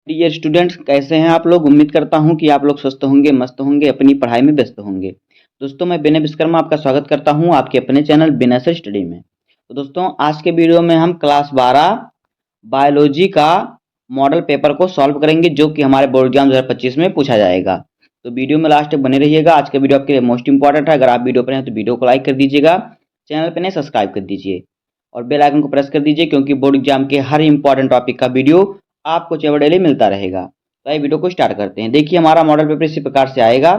Dear students, कैसे हैं आप लोग। उम्मीद करता हूं कि आप लोग स्वस्थ होंगे, मस्त होंगे, अपनी पढ़ाई में व्यस्त होंगे। दोस्तों, मैं विनय विश्वकर्मा आपका स्वागत करता हूं आपके अपने चैनल विनय सर स्टडी में। तो दोस्तों, आज के वीडियो में हम क्लास 12 बायोलॉजी का मॉडल पेपर को सॉल्व करेंगे, जो कि हमारे बोर्ड एग्जाम 2025 में पूछा जाएगा। तो वीडियो में लास्ट तक बने रहिएगा। आज का वीडियो आपके लिए मोस्ट इंपॉर्टेंट है। अगर आप वीडियो पर हैं तो वीडियो को लाइक कर दीजिएगा, चैनल पर नहीं सब्सक्राइब कर दीजिए और बेल आइकन को प्रेस कर दीजिए, क्योंकि बोर्ड एग्जाम के हर इंपॉर्टेंट टॉपिक का वीडियो आपको चैनल डेली मिलता रहेगा। तो आइए वीडियो को स्टार्ट करते हैं। देखिए, हमारा मॉडल पेपर इसी प्रकार से आएगा।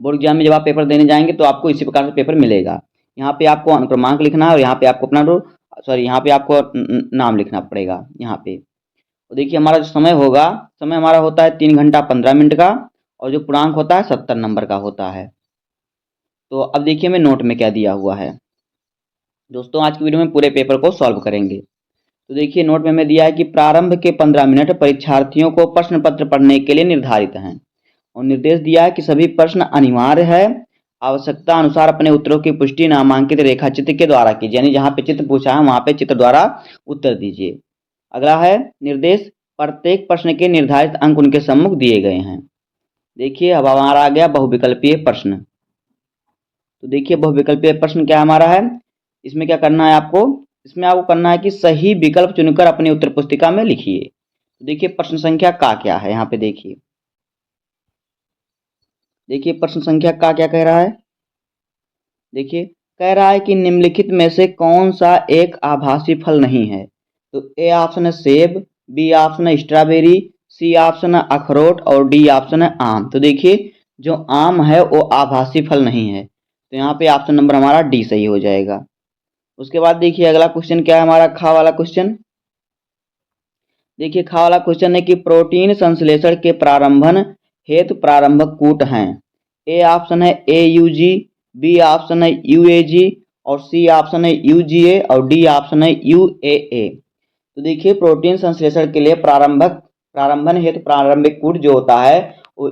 बोर्ड एग्जाम में जब आप पेपर देने जाएंगे तो आपको इसी प्रकार से पेपर मिलेगा। यहाँ पे आपको अनुक्रमांक लिखना है और यहाँ पे आपको अपना यहाँ पे आपको नाम लिखना पड़ेगा यहाँ पे। तो देखिए, हमारा जो समय होगा, समय हमारा होता है 3 घंटा 15 मिनट का, और जो पूर्णांक होता है 70 नंबर का होता है। तो अब देखिए मैं नोट में क्या दिया हुआ है। दोस्तों, आज की वीडियो में पूरे पेपर को सॉल्व करेंगे। तो देखिए, नोट में हमें दिया है कि प्रारंभ के 15 मिनट परीक्षार्थियों को प्रश्न पत्र पढ़ने के लिए निर्धारित हैं, और निर्देश दिया है कि सभी प्रश्न अनिवार्य है, आवश्यकता अनुसार अपने उत्तरों की पुष्टि नामांकित रेखा चित्र के द्वारा कीजिए। यानी जहाँ पे चित्र पूछा है वहाँ पे चित्र द्वारा उत्तर दीजिए। अगला है निर्देश, प्रत्येक प्रश्न के निर्धारित अंक उनके सम्मुख दिए गए हैं। देखिए, अब हमारा आ गया बहुविकल्पीय प्रश्न। तो देखिए, बहुविकल्पीय प्रश्न क्या हमारा है। इसमें क्या करना है आपको, इसमें आपको करना है कि सही विकल्प चुनकर अपनी उत्तर पुस्तिका में लिखिए। तो देखिए, प्रश्न संख्या का क्या है, यहाँ पे देखिए। देखिए, प्रश्न संख्या का क्या कह रहा है। देखिए, कह रहा है कि निम्नलिखित में से कौन सा एक आभासी फल नहीं है। तो ए ऑप्शन है सेब, बी ऑप्शन है स्ट्रॉबेरी, सी ऑप्शन है अखरोट और डी ऑप्शन है आम। तो देखिए, जो आम है वो आभासी फल नहीं है, तो यहाँ पे ऑप्शन नंबर हमारा डी सही हो जाएगा। उसके बाद देखिए, अगला क्वेश्चन क्या है हमारा, खा वाला क्वेश्चन। देखिए, खा वाला क्वेश्चन है कि प्रोटीन संश्लेषण के प्रारंभन हेतु प्रारंभक कूट हैं। ए ऑप्शन है AUG, बी ऑप्शन है UAG और सी ऑप्शन है UGA और डी ऑप्शन है UAA। तो देखिए, प्रोटीन संश्लेषण के लिए प्रारंभन हेतु प्रारंभिक कूट जो होता है वो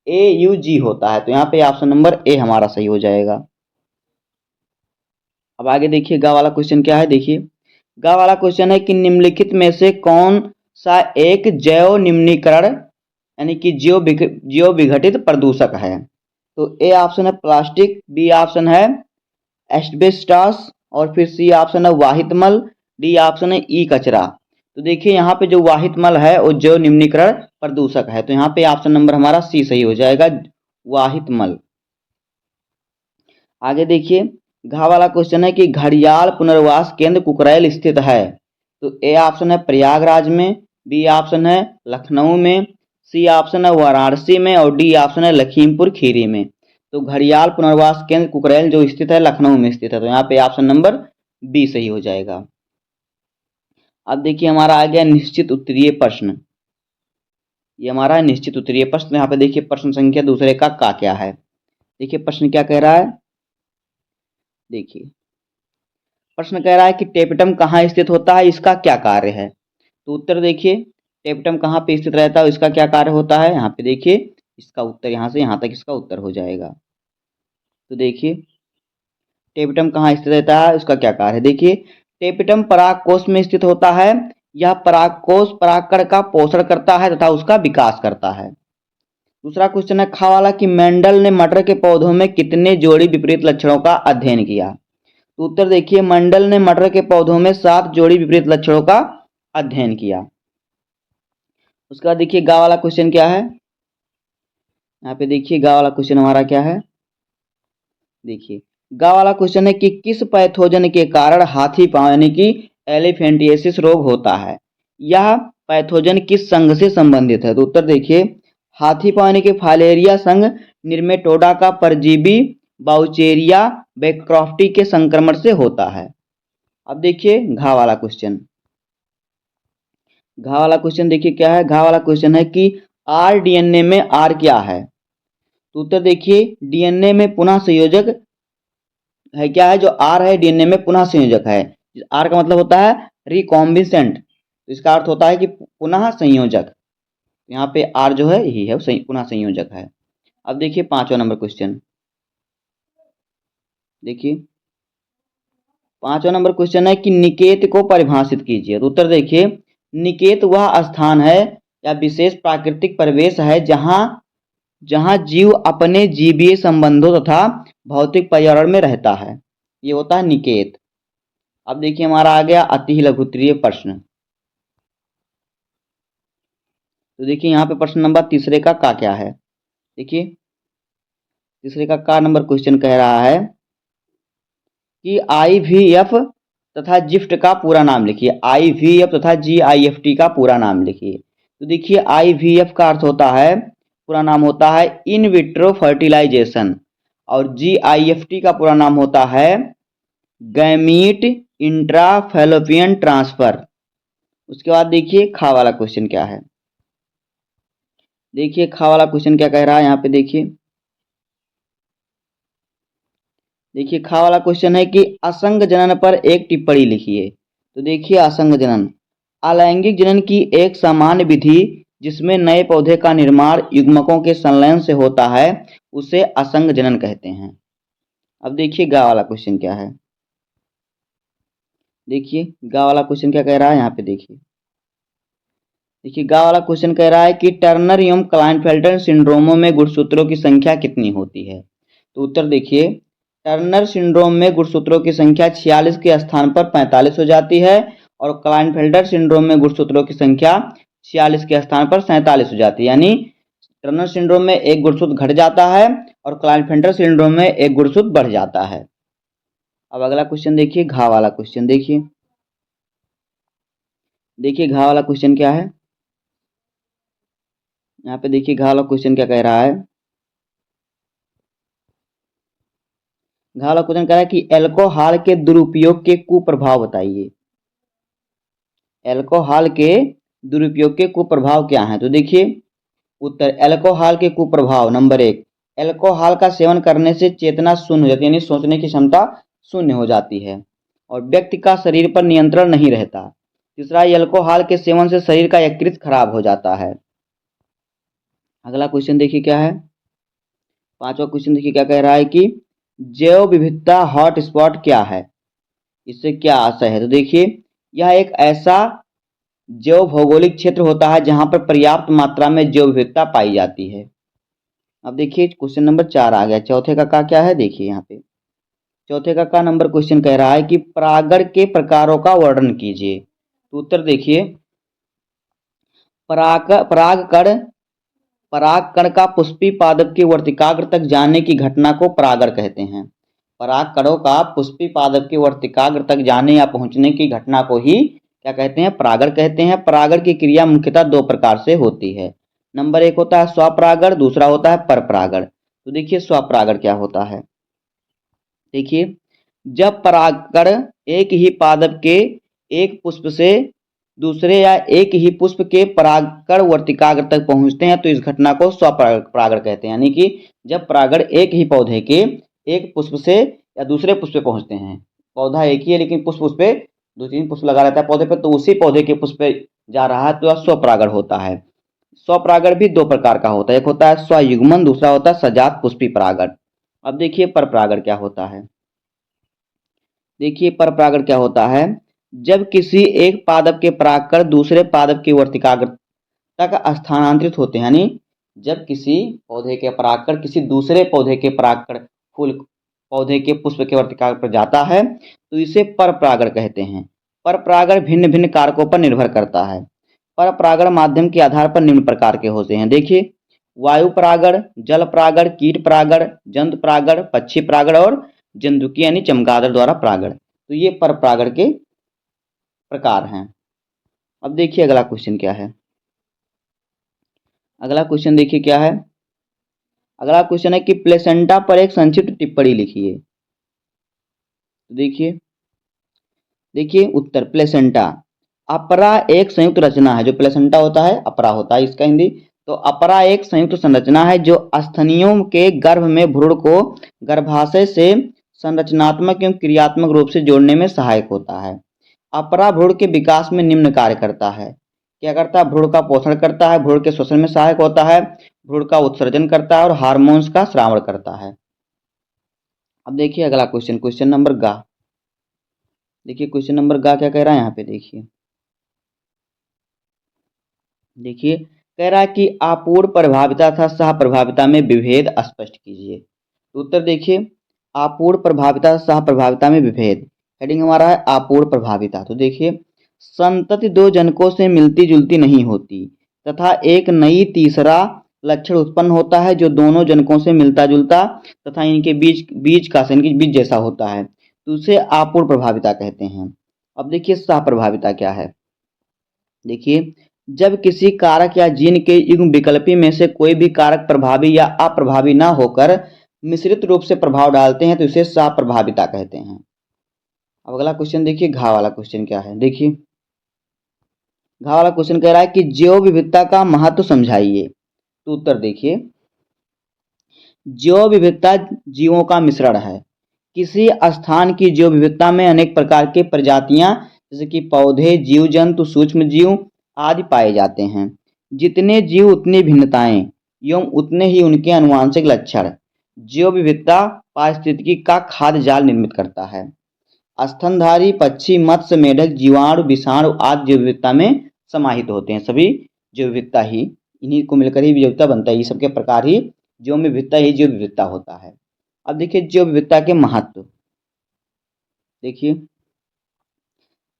AUG होता है। तो यहाँ पे ऑप्शन नंबर ए हमारा सही हो जाएगा। अब आगे देखिए, गा वाला क्वेश्चन क्या है। देखिए, गा वाला क्वेश्चन है कि निम्नलिखित में से कौन सा एक जैव निम्नीकरण यानी कि जैव विघटित प्रदूषक है। तो ए ऑप्शन है प्लास्टिक, बी ऑप्शन है एस्बेस्टॉस और फिर सी ऑप्शन है वाहित मल, डी ऑप्शन है ई कचरा। तो देखिए, यहाँ पे जो वाहित मल है वो जैव निम्नीकरण प्रदूषक है, तो यहाँ पे ऑप्शन नंबर हमारा सी सही हो जाएगा, वाहित मल। आगे देखिए, घा वाला क्वेश्चन है कि घड़ियाल पुनर्वास केंद्र कुकरैल स्थित है। तो ए ऑप्शन है प्रयागराज में, बी ऑप्शन है लखनऊ में, सी ऑप्शन है वाराणसी में और डी ऑप्शन है लखीमपुर खीरी में। तो घड़ियाल पुनर्वास केंद्र कुकरैल जो स्थित है लखनऊ में स्थित है, तो यहाँ पे ऑप्शन नंबर बी सही हो जाएगा। अब देखिए, हमारा आ गया निश्चित उत्तरीय प्रश्न। ये हमारा है निश्चित उत्तरीय प्रश्न। यहाँ पे देखिए, प्रश्न संख्या दूसरे का क्या है। देखिए, प्रश्न क्या कह रहा है। देखिए, प्रश्न कह रहा है कि टेपिटम कहाँ स्थित होता है, इसका क्या कार्य है। तो उत्तर देखिए, टेपिटम कहाँ पे स्थित रहता है, इसका क्या कार्य होता है। यहाँ पे देखिए, इसका उत्तर यहाँ से यहाँ तक इसका उत्तर हो जाएगा। तो देखिए, टेपिटम कहाँ स्थित रहता है, उसका क्या कार्य है। देखिए, टेपिटम परागकोश में स्थित होता है। यह परागकोश परागकण का पोषण करता है तथा उसका विकास करता है। दूसरा क्वेश्चन है खा वाला कि मेंडल ने मटर के पौधों में कितने जोड़ी विपरीत लक्षणों का अध्ययन किया। तो उत्तर देखिए, मंडल ने मटर के पौधों में 7 जोड़ी विपरीत लक्षणों का अध्ययन किया। उसके बाद देखिए, गा वाला क्वेश्चन क्या है। यहाँ पे देखिए, गा वाला क्वेश्चन हमारा क्या है। देखिए, गा वाला क्वेश्चन है कि किस पैथोजन के कारण हाथी पांव यानी कि एलिफेंटिएसिस रोग होता है। यह पैथोजन किस संघ से संबंधित है। तो उत्तर देखिए, हाथी पांव यानी कि फाइलेरिया संघ निर्मेटोडा का परजीवी बाउचेरिया बैक्रोफ्टी के संक्रमण से होता है। अब देखिए, घा वाला क्वेश्चन। घा वाला क्वेश्चन देखिए क्या है। घा वाला क्वेश्चन है कि आर डीएनए में आर क्या है। तो उत्तर देखिए, डीएनए में पुनः संयोजक है। क्या है जो आर है, डीएनए में पुनः संयोजक है। आर का मतलब होता है रिकॉम्बिसेंट, तो इसका अर्थ होता है कि पुनः संयोजक। यहाँ पे आर जो है यही है, पुनः संयोजक है। अब देखिए, 5वां नंबर क्वेश्चन। देखिए, 5वां नंबर क्वेश्चन है कि निकेत को परिभाषित कीजिए। तो उत्तर देखिए, निकेत वह स्थान है या विशेष प्राकृतिक परिवेश है जहाँ जीव अपने जीवीय संबंधों तथा भौतिक पर्यावरण में रहता है। ये होता है निकेत। अब देखिए हमारा आ गया अति लघुत्तरीय प्रश्न। तो देखिए यहाँ पे प्रश्न नंबर तीसरे का क्या है। देखिए तीसरे का नंबर क्वेश्चन कह रहा है कि IVF तथा जिफ्ट का पूरा नाम लिखिए। IVF तथा GIFT का पूरा नाम लिखिए। तो देखिए IVF का अर्थ होता है, पूरा नाम होता है इन विट्रो फर्टिलाइजेशन, और GIFT का पूरा नाम होता है गैमीट इंट्रा फैलोपियन ट्रांसफर। उसके बाद देखिए खा वाला क्वेश्चन क्या है। देखिए खा वाला क्वेश्चन क्या कह रहा है यहाँ पे। देखिए खा वाला क्वेश्चन है कि असंग जनन पर एक टिप्पणी लिखिए। तो देखिए असंग जनन, अलैंगिक जनन की एक सामान्य विधि जिसमें नए पौधे का निर्माण युग्मकों के संलयन से होता है, उसे असंग जनन कहते हैं। अब देखिए गा वाला क्वेश्चन क्या है। देखिए गा वाला क्वेश्चन क्या कह रहा है यहाँ पे। देखिए गा वाला क्वेश्चन कह रहा है कि टर्नर एवं क्लाइनफेल्टर सिंड्रोमों में गुणसूत्रों की संख्या कितनी होती है। तो उत्तर देखिए, टर्नर सिंड्रोम में गुणसूत्रों की संख्या 46 के स्थान पर 45 हो जाती है, और क्लाइनफेल्टर सिंड्रोम में गुणसूत्रों की संख्या 46 के स्थान पर 47 हो जाती है। यानी टर्नर सिंड्रोम में एक गुणसूत्र घट जाता है और क्लाइनफेल्टर सिंड्रोम में एक गुणसूत्र बढ़ जाता है। अब अगला क्वेश्चन देखिए घा वाला क्वेश्चन। देखिए घा वाला क्वेश्चन क्या है यहाँ पे। देखिए घा वाला क्वेश्चन क्या कह रहा है। घा वाला क्वेश्चन कह रहा है कि एल्कोहल के दुरुपयोग के कुप्रभाव बताइए। एल्कोहल के दुरुपयोग के कुप्रभाव क्या हैं। तो देखिए उत्तर, एल्कोहल के कुप्रभाव नंबर 1, एल्कोहल का सेवन करने से चेतना शून्य हो जाती है, यानी सोचने की क्षमता शून्य हो जाती है, और व्यक्ति का शरीर पर नियंत्रण नहीं रहता। तीसरा, एल्कोहल के सेवन से शरीर का यकृत खराब हो जाता है। अगला क्वेश्चन देखिए क्या है। पांचवा क्वेश्चन देखिए क्या कह रहा है कि जैव विविधता हॉटस्पॉट क्या है, इससे क्या आशय है। तो देखिए यह एक ऐसा जैव भौगोलिक क्षेत्र होता है जहां पर पर्याप्त मात्रा में जैव विविधता पाई जाती है। अब देखिए क्वेश्चन नंबर 4 आ गया। चौथे का क्या है। देखिए यहाँ पे चौथे का नंबर क्वेश्चन कह रहा है कि परागण के प्रकारों का वर्णन कीजिए। तो उत्तर देखिए, परागकण परागकण का पुष्पी पादप के वर्तिकाग्र तक जाने की घटना को परागण कहते हैं। परागकणों का पुष्पी पादप के वर्तिकाग्र तक जाने या पहुंचने की घटना को ही क्या कहते हैं, परागण कहते हैं। परागण की क्रिया मुख्यतः 2 प्रकार से होती है। नंबर 1 होता है स्वपरागण, दूसरा होता है परपरागण। तो देखिए स्वपरागण क्या होता है। देखिए जब परागकण एक ही पादप के एक पुष्प से दूसरे या एक ही पुष्प के परागकण वर्तिकाग्र तक पहुंचते हैं तो इस घटना को स्वपरागण कहते हैं। यानी कि जब परागण एक ही पौधे के एक पुष्प से या दूसरे पुष्प पे पहुंचते हैं, पौधा एक ही है लेकिन पुष्प उस पे 2-3 पुष्प लगा रहता है पौधे पे, तो उसी पौधे के पुष्प पे जा रहा है तो यह स्वपरागण होता है। स्वपरागण भी 2 प्रकार का होता है, एक होता है स्वयुग्मन, दूसरा होता है सजात पुष्पी परागण। अब देखिए परपरागण क्या होता है। देखिए परपरागण क्या होता है, जब किसी एक पादप के परागकण दूसरे पादप की वर्तिकाग्र तक स्थानांतरित होते हैं। यानी जब किसी पौधे के परागकण किसी दूसरे पौधे के परागकण फूल पौधे के पुष्प के वर्तिकाग्र पर जाता है तो इसे परपरागण कहते हैं। परपरागण भिन्न भिन्न कारकों पर निर्भर करता है। परपरागण माध्यम के आधार पर निम्न प्रकार के होते हैं। देखिए वायु परागण, जल परागण, कीट परागण, जंतु परागण, पक्षी परागण और जंतुकीय यानी चमगादड़ द्वारा परागण। तो ये परपरागण के प्रकार हैं। अब देखिए अगला क्वेश्चन क्या है। अगला क्वेश्चन देखिए क्या है। अगला क्वेश्चन है कि प्लेसेंटा पर एक संक्षिप्त टिप्पणी लिखिए। तो देखिए उत्तर, प्लेसेंटा अपरा एक संयुक्त रचना है। जो प्लेसेंटा होता है अपरा होता है इसका हिंदी। तो अपरा एक संयुक्त संरचना है जो स्तनियों के गर्भ में भ्रूण को गर्भाशय से संरचनात्मक एवं क्रियात्मक रूप से जोड़ने में सहायक होता है। अपरा भ्रूण के विकास में निम्न कार्य करता है। क्या करता है, भ्रूण का पोषण करता है, भ्रूण के श्वसन में सहायक होता है, भ्रूण का उत्सर्जन करता है और हार्मोन्स का श्रावण करता है। अब देखिए अगला क्वेश्चन नंबर गा। देखिए क्वेश्चन नंबर गा क्या कह रहा है यहाँ पे। देखिए कह रहा है कि अपूर्ण प्रभाविता तथा सह प्रभाविता में विभेद स्पष्ट कीजिए। तो उत्तर देखिए, अपूर्ण प्रभाविता सह प्रभाविता में विभेद, हेडिंग हमारा है अपूर्ण प्रभाविता। तो देखिए, संतति दो जनकों से मिलती जुलती नहीं होती तथा एक नई तीसरा लक्षण उत्पन्न होता है जो दोनों जनकों से मिलता जुलता तथा इनके बीच बीज का इनके बीज जैसा होता है, तो उसे अपूर्ण प्रभाविता कहते हैं। अब देखिए सह प्रभाविता क्या है। देखिए, जब किसी कारक या जीन के युग्म विकल्पी में से कोई भी कारक प्रभावी या अप्रभावी न होकर मिश्रित रूप से प्रभाव डालते हैं तो इसे सह प्रभाविता कहते हैं। अब अगला क्वेश्चन देखिए, घा वाला क्वेश्चन क्या है। देखिए, घा वाला क्वेश्चन कह रहा है कि जैव विविधता का महत्व समझाइए। तो उत्तर देखिए, जैव विविधता जीवों का मिश्रण है। किसी स्थान की जैव विविधता में अनेक प्रकार के प्रजातियां जैसे कि पौधे, जीव जंतु, सूक्ष्म जीव आदि पाए जाते हैं। जितने जीव उतनी भिन्नताएं एवं उतने ही उनके आनुवंशिक लक्षण। जैव विविधता पारिस्थितिकी का खाद्य जाल निर्मित करता है। स्तनधारी पक्षी, मत्स्य, मेढक, जीवाणु, विषाणु आदि जैव विविधता में समाहित होते हैं। सभी जैव विविधता ही, इन्हीं को मिलकर ही विविधता बनता है। ये सबके प्रकार ही जैव विविधता ही जैव विविधता होता है। अब देखिए जैव विविधता के महत्व। देखिए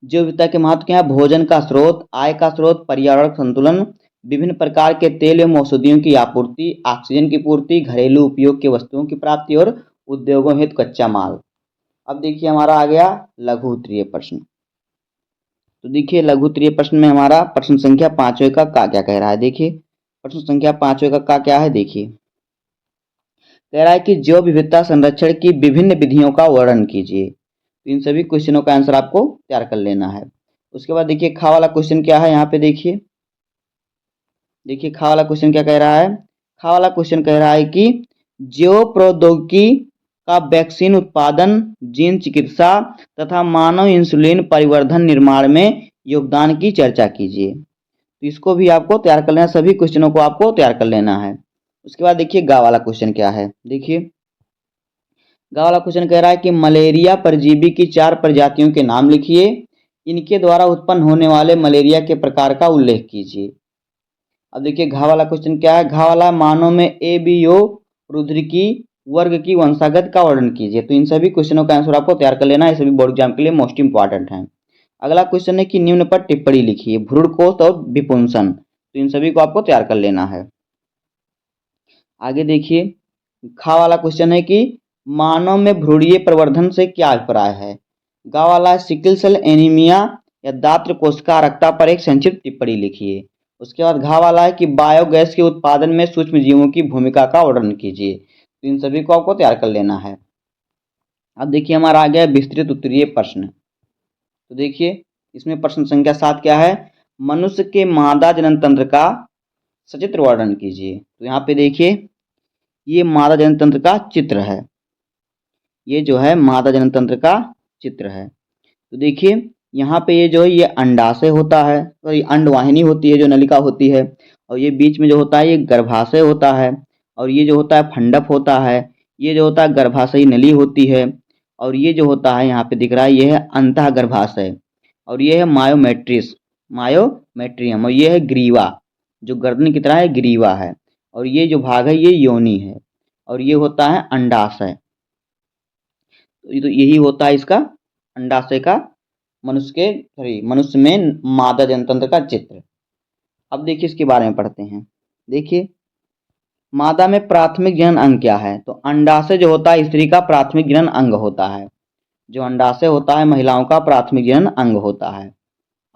जैव विविधता के महत्व क्या है। भोजन का स्रोत, आय का स्रोत, पर्यावरण संतुलन, विभिन्न प्रकार के तेल एवं औषधियों की आपूर्ति, ऑक्सीजन की पूर्ति, घरेलू उपयोग की वस्तुओं की प्राप्ति और उद्योगों हेतु कच्चा माल। अब देखिए हमारा आ गया लघु उत्तरीय प्रश्न। तो देखिए लघु उत्तरीय प्रश्न में हमारा प्रश्न संख्या 5वें का क्या कह रहा है। देखिए प्रश्न संख्या 5वें का क्या है। देखिए कह रहा है कि जैव विविधता संरक्षण की विभिन्न विधियों का वर्णन कीजिए। तो इन सभी क्वेश्चनों का आंसर आपको तैयार कर लेना है। उसके बाद देखिए खा वाला क्वेश्चन क्या है। यहाँ पे देखिए, देखिए खा वाला क्वेश्चन क्या कह रहा है। खा वाला क्वेश्चन कह रहा है कि जैव प्रौद्योगिकी का वैक्सीन उत्पादन, जीन चिकित्सा तथा मानव इंसुलिन परिवर्धन निर्माण में योगदान की चर्चा कीजिए। तो इसको भी आपको तैयार कर लेना, सभी क्वेश्चनों को आपको तैयार कर लेना है। उसके बाद देखिए गा वाला क्वेश्चन क्या है। देखिए गा वाला क्वेश्चन कह रहा है कि मलेरिया परजीवी की 4 प्रजातियों के नाम लिखिए। इनके द्वारा उत्पन्न होने वाले मलेरिया के प्रकार का उल्लेख कीजिए। अब देखिए घा वाला क्वेश्चन क्या है। घा वाला मानव में एबीओ रुद्रिकी वर्ग की वंशागत का वर्णन कीजिए। तो इन सभी क्वेश्चनों का आंसर आपको तैयार कर लेना है, सभी बोर्ड एग्जाम के लिए मोस्ट इंपॉर्टेंट है। अगला क्वेश्चन है कि निम्न पर टिप्पणी लिखिए। भ्रूणकोष और विपुंसन, तो इन सभी को आपको तैयार कर लेना है। आगे देखिए खा वाला क्वेश्चन है कि मानव में भ्रूणीय प्रवर्धन से क्या अभिप्राय है। गा वाला सिकल सेल एनीमिया या दात्र कोशिकारकता पर एक संक्षिप्त टिप्पणी लिखिए। उसके बाद घा वाला है कि बायोगैस के उत्पादन में सूक्ष्म जीवों की भूमिका का वर्णन कीजिए। तो इन सभी को आपको तैयार कर लेना है। अब देखिए हमारा आ गया विस्तृत उत्तरीय प्रश्न। तो देखिए इसमें प्रश्न संख्या 7 क्या है। मनुष्य के मादा जनन तंत्र का सचित्र वर्णन कीजिए। तो यहाँ पे देखिए ये मादा जनन तंत्र का चित्र है। ये जो है मादा जनन तंत्र का चित्र है। तो देखिए यहाँ पे ये जो है ये अंडाशय होता है, तो ये अंडवाहिनी होती है जो नलिका होती है, और ये बीच में जो होता है ये गर्भाशय होता है, और ये जो होता है फंडप होता है, ये जो होता है गर्भाशयी नली होती है, और ये जो होता है यहाँ पे दिख रहा है ये है अंतः गर्भाशय, और ये है मायोमेट्रिस मायोमेट्रियम, और ये है ग्रीवा जो गर्दन की तरह है ग्रीवा है, और ये जो भाग है ये योनि है, और ये होता है अंडाशय। तो यही होता है इसका अंडाशय का मनुष्य में मादा जनतंत्र का चित्र। अब देखिए इसके बारे में पढ़ते हैं। देखिए मादा में प्राथमिक जनन अंग क्या है। तो अंडाशय जो होता है स्त्री का प्राथमिक जनन अंग होता है। जो अंडाशय होता है महिलाओं का प्राथमिक जनन अंग होता है।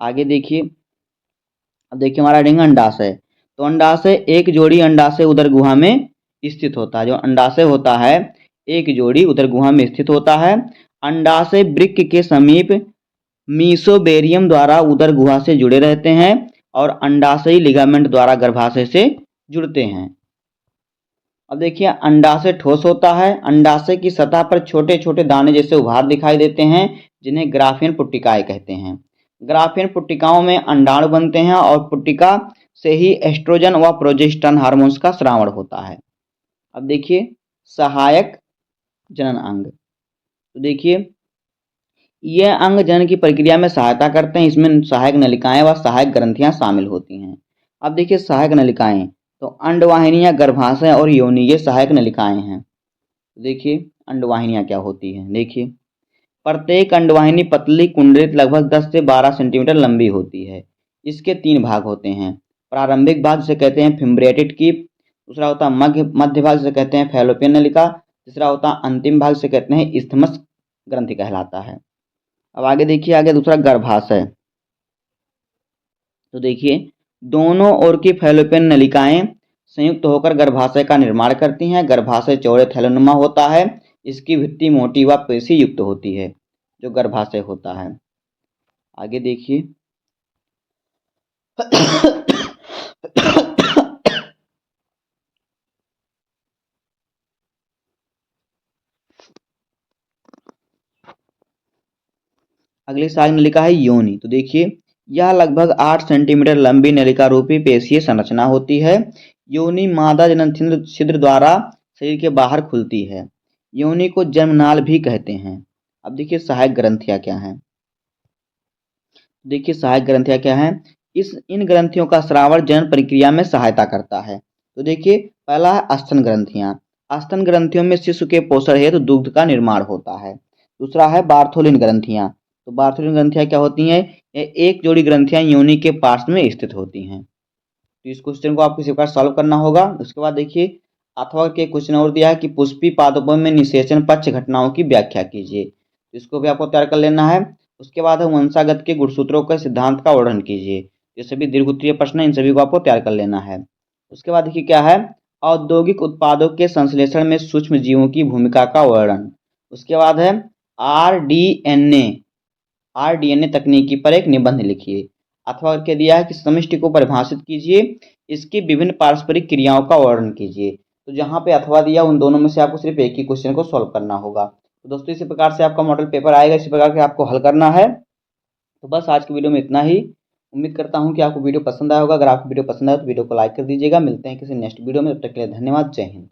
आगे देखिए, अब देखिए हमारा रिंग अंडाशय। तो अंडाशय एक जोड़ी अंडाशय उदर गुहा में स्थित होता है। जो अंडाशय होता है एक जोड़ी उदर गुहा में स्थित होता है। अंडाशय वृक्क के समीप मीसोबेरियम द्वारा उदर गुहा से जुड़े रहते हैं और अंडाशयी लिगामेंट द्वारा गर्भाशय से जुड़ते हैं। अब देखिए अंडाशय ठोस होता है। अंडाशय की सतह पर छोटे छोटे दाने जैसे उभार दिखाई देते हैं जिन्हें ग्राफियन पुट्टिकाएं कहते हैं। ग्राफियन पुट्टिकाओं में अंडाणु बनते हैं और पुट्टिका से ही एस्ट्रोजन व प्रोजेस्टेरोन हार्मोन्स का स्रावण होता है। अब देखिए सहायक जनन अंग। तो देखिए यह अंग जनन की प्रक्रिया में सहायता करते हैं। इसमें सहायक नलिकाएं व सहायक ग्रंथियां शामिल होती हैं। अब देखिए सहायक नलिकाएं, तो अंडवाहिनियां, गर्भाशय और योनि ये सहायक नलिकाएं हैं। तो देखिए अंडवाहिनियां क्या होती हैं। देखिए प्रत्येक अंडवाहिनी पतली कुंडलित लगभग 10 से 12 सेंटीमीटर लंबी होती है। इसके 3 भाग होते हैं। प्रारंभिक भाग जिसे कहते हैं फिम्ब्रेटेड कीप, दूसरा होता है मध्य भाग जिसे कहते हैं फैलोपियन नलिका, तीसरा होता है अंतिम भाग जिसे कहते हैं इस्थमस ग्रंथि कहलाता है। अब आगे देखिए, आगे दूसरा गर्भाशय। तो देखिए दोनों ओर की फैलोपियन नलिकाएं संयुक्त होकर गर्भाशय का निर्माण करती हैं। गर्भाशय चौड़े थैलोनुमा होता है। इसकी भित्ति मोटी व पेशी युक्त होती है, जो गर्भाशय होता है। आगे देखिए अगली सहायक नलिका है योनि। तो देखिए यह लगभग 8 सेंटीमीटर लंबी नलिका रूपी पेशीय संरचना होती है। योनि मादा जनन छिद्र द्वारा शरीर के बाहर खुलती है। योनि को जन्मनाल भी कहते हैं। अब देखिए सहायक ग्रंथियां क्या हैं। देखिए सहायक ग्रंथियां क्या हैं। इन ग्रंथियों का स्रावन जनन प्रक्रिया में सहायता करता है। तो देखिए पहला है स्तन ग्रंथियां। स्तन ग्रंथियों में शिशु के पोषण हेतु दुग्ध का निर्माण होता है। दूसरा है बार्थोलिन ग्रंथियां। तो बार्थोलिन ग्रंथियां क्या होती हैं। ये एक जोड़ी ग्रंथियां योनि के पार्श्व में स्थित होती हैं। तो इस क्वेश्चन को आपको इसी प्रकार सॉल्व करना होगा। उसके बाद देखिए अथवा के क्वेश्चन और दिया है कि पुष्पी पादपों में निषेचन पक्ष घटनाओं की व्याख्या कीजिए। इसको भी आपको तैयार कर लेना है। उसके बाद है वंशागत के गुणसूत्रों के सिद्धांत का वर्णन कीजिए। ये सभी दीर्घ उत्तरीय प्रश्न है, इन सभी को आपको तैयार कर लेना है। उसके बाद देखिए क्या है, औद्योगिक उत्पादों के संश्लेषण में सूक्ष्म जीवों की भूमिका का वर्णन। उसके बाद है आरडीएनए तकनीकी पर एक निबंध लिखिए। अथवा के दिया है कि समष्टि को परिभाषित कीजिए, इसकी विभिन्न पारस्परिक क्रियाओं का वर्णन कीजिए। तो जहां पे अथवा दिया उन दोनों में से आपको सिर्फ एक ही क्वेश्चन को सॉल्व करना होगा। तो दोस्तों इसी प्रकार से आपका मॉडल पेपर आएगा, इसी प्रकार के आपको हल करना है। तो बस आज की वीडियो में इतना ही। उम्मीद करता हूं कि आपको वीडियो पसंद आया होगा। अगर आपको वीडियो पसंद आया तो वीडियो को लाइक कर दीजिएगा। मिलते हैं किसी नेक्स्ट वीडियो में, तब तक के लिए धन्यवाद। जय हिंद।